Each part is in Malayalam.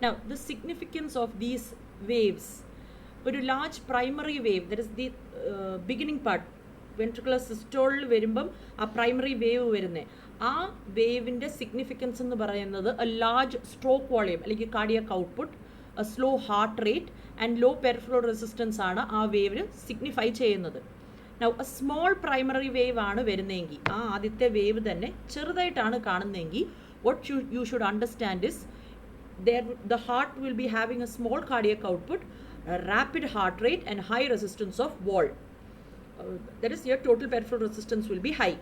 Now, the significance of these waves. ഒരു large primary wave, that is the beginning part, ventricular സിസ്റ്റോളിൽ വരുമ്പം ആ പ്രൈമറി വേവ് വരുന്നത്, ആ വേവിൻ്റെ സിഗ്നിഫിക്കൻസ് എന്ന് പറയുന്നത് എ ലാർജ് സ്ട്രോക്ക് വോളിയം അല്ലെങ്കിൽ cardiac output, a slow heart rate and low peripheral resistance ആണ് ആ വേവിന് സിഗ്നിഫൈ ചെയ്യുന്നത്. Now a small primary wave ആണ് വരുന്നതെങ്കിൽ, ആ ആദ്യത്തെ വേവ് തന്നെ ചെറുതായിട്ടാണ് കാണുന്നതെങ്കിൽ, what you should understand is the heart will be having a small cardiac output, a rapid heart rate and high resistance of wall. That is, your total peripheral resistance will be high.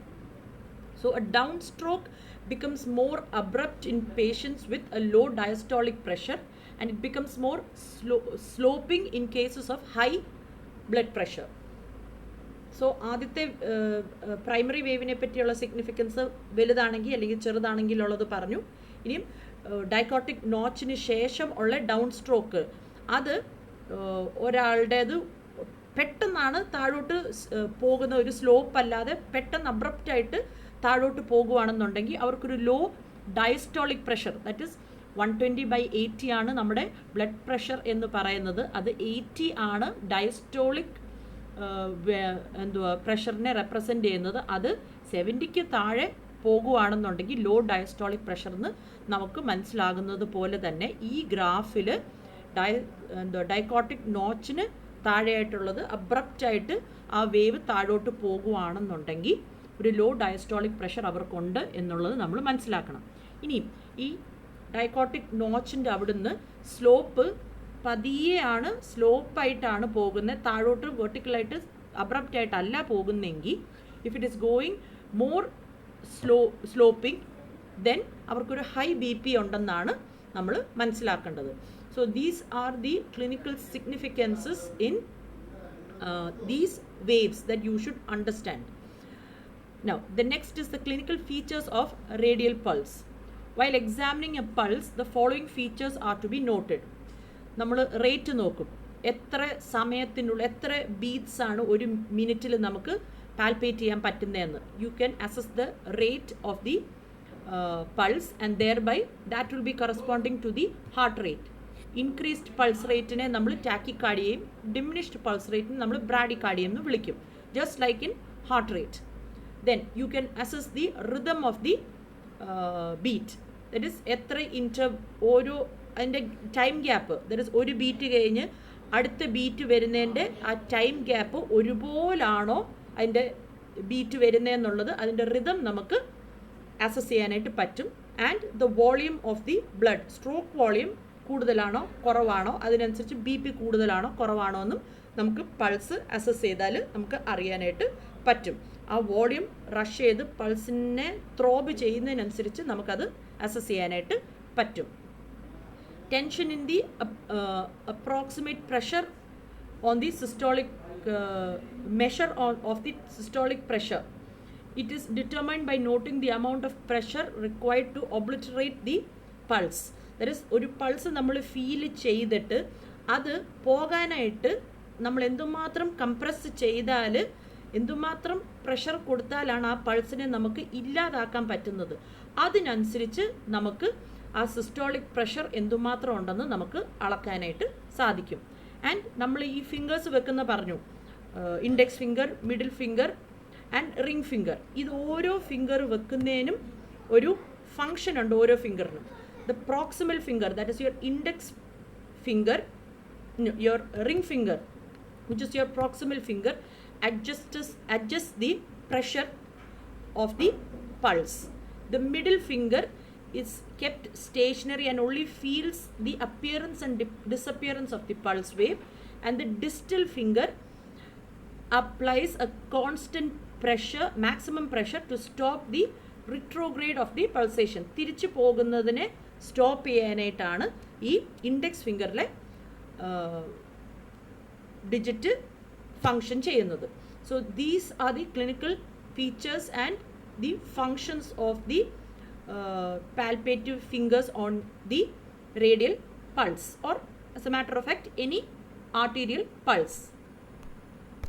So a downstroke becomes more abrupt in patients with a low diastolic pressure, and it becomes more sloping in cases of high blood pressure. So ആദ്യത്തെ പ്രൈമറി വേവിനെ പറ്റിയുള്ള സിഗ്നിഫിക്കൻസ് വലുതാണെങ്കിൽ അല്ലെങ്കിൽ ചെറുതാണെങ്കിൽ ഉള്ളത് പറഞ്ഞു. ഇനിയും ഡൈക്കോട്ടിക് നോച്ചിന് ശേഷം ഉള്ള ഡൗൺ സ്ട്രോക്ക്, അത് ഒരാളുടേത് പെട്ടെന്നാണ് താഴോട്ട് പോകുന്ന, ഒരു സ്ലോപ്പ് അല്ലാതെ പെട്ടെന്ന് അബ്രപ്റ്റായിട്ട് താഴോട്ട് പോകുകയാണെന്നുണ്ടെങ്കിൽ അവർക്കൊരു low diastolic pressure, that is 120/80 ആണ് നമ്മുടെ ബ്ലഡ് പ്രഷർ എന്ന് പറയുന്നത്. അത് 80 ആണ് ഡയസ്റ്റോളിക് പ്രഷറിനെ റെപ്രസെൻ്റ് ചെയ്യുന്നത്. അത് 70ക്ക് താഴെ പോകുകയാണെന്നുണ്ടെങ്കിൽ ലോ ഡയസ്റ്റോളിക് പ്രഷർ എന്ന് നമുക്ക് മനസ്സിലാകുന്നത് പോലെ തന്നെ ഈ ഗ്രാഫിൽ ഡൈക്കോട്ടിക് നോച്ചിന് താഴെയായിട്ടുള്ളത് അബ്രപ്റ്റായിട്ട് ആ വേവ് താഴോട്ട് പോകുകയാണെന്നുണ്ടെങ്കിൽ ഒരു ലോ ഡയസ്റ്റോളിക് പ്രഷർ അവർക്കുണ്ട് എന്നുള്ളത് നമ്മൾ മനസ്സിലാക്കണം. ഇനിയും ഈ ഡൈക്കോട്ടിക് നോച്ചിൻ്റെ അവിടുന്ന് സ്ലോപ്പ് പതിയെയാണ്, സ്ലോപ്പായിട്ടാണ് പോകുന്നത്, താഴോട്ട് വെർട്ടിക്കലായിട്ട് അബ്രപ്റ്റായിട്ടല്ല പോകുന്നെങ്കിൽ, if it is going more sloping, then അവർക്കൊരു ഹൈ BP ഉണ്ടെന്നാണ് നമ്മൾ മനസ്സിലാക്കേണ്ടത്. So these are the clinical significances in these waves that you should understand. Now, the next is the clinical features of radial pulse. While examining a pulse, the following features are to be noted. നമ്മൾ റേറ്റ് നോക്കും, എത്ര സമയത്തിനുള്ളിൽ എത്ര ബീറ്റ്സ് ആണ് ഒരു മിനിറ്റിൽ നമുക്ക് പാൽപേറ്റ് ചെയ്യാൻ പറ്റുന്നതെന്ന്. You can assess the rate of the pulse and thereby that will be corresponding to the heart rate. Increased pulse റേറ്റിനെ നമ്മൾ ടാക്കിക്കാർഡിയയും ഡിമിനിഷ്ഡ് പൾസ് റേറ്റിനെ നമ്മൾ ബ്രാഡിക്കാർഡിയം എന്ന് വിളിക്കും, just like in heart rate. Then you can assess the rhythm of the beat, that is എത്ര ഓരോ അതിൻ്റെ ടൈം ഗ്യാപ്പ്, ദാറ്റ് ഇസ് ഒരു ബീറ്റ് കഴിഞ്ഞ് അടുത്ത ബീറ്റ് വരുന്നതിൻ്റെ ആ ടൈം ഗ്യാപ്പ് ഒരുപോലാണോ അതിൻ്റെ ബീറ്റ് വരുന്നതെന്നുള്ളത്, അതിൻ്റെ റിതം നമുക്ക് അസസ് ചെയ്യാനായിട്ട് പറ്റും. And the volume of the blood, stroke volume കൂടുതലാണോ കുറവാണോ, അതിനനുസരിച്ച് BP കൂടുതലാണോ കുറവാണോ എന്നും നമുക്ക് പൾസ് അസസ് ചെയ്താൽ നമുക്ക് അറിയാനായിട്ട് പറ്റും. ആ വോളിയം റഷ് ചെയ്ത് പൾസിനെ ത്രോബ് ചെയ്യുന്നതിനനുസരിച്ച് നമുക്കത് അസസ് ചെയ്യാനായിട്ട് പറ്റും. Tension in the approximate pressure on the systolic measure of the systolic pressure. It is determined by noting the amount of pressure required to obliterate the pulse. ദാറ്റ് ഈസ് ഒരു പൾസ് നമ്മൾ ഫീൽ ചെയ്തിട്ട് അത് പോകാനായിട്ട് നമ്മൾ എന്തുമാത്രം കംപ്രസ് ചെയ്താൽ, എന്തുമാത്രം പ്രഷർ കൊടുത്താലാണ് ആ പൾസിനെ നമുക്ക് ഇല്ലാതാക്കാൻ പറ്റുന്നത്, അതിനനുസരിച്ച് നമുക്ക് ആ സിസ്റ്റോളിക് പ്രഷർ എന്തുമാത്രം ഉണ്ടെന്ന് നമുക്ക് അളക്കാനായിട്ട് സാധിക്കും. ആൻഡ് നമ്മൾ ഈ ഫിംഗേഴ്സ് വെക്കുന്ന പറഞ്ഞു, index finger, middle finger and ring finger. ഇത് ഓരോ ഫിംഗർ വെക്കുന്നതിനും ഒരു ഫങ്ഷൻ ഉണ്ട് ഓരോ ഫിംഗറിനും. The proximal finger, that is your index finger, your ring finger which is your proximal finger, adjusts the pressure of the pulse. The middle finger is kept stationary and only feels the appearance and disappearance of the pulse wave, and the distal finger applies a constant pressure, maximum pressure, to stop the retrograde of the pulsation. തിരിച്ചു പോകുന്നതിനെ സ്റ്റോപ്പ് ചെയ്യാനായിട്ടാണ് ഈ ഇൻഡെക്സ് ഫിംഗറിലെ ഡിജിറ്റ് ഫങ്ഷൻ ചെയ്യുന്നത്. So these are the clinical features and the functions of the palpative fingers on the radial pulse, or as a matter of fact any arterial pulse.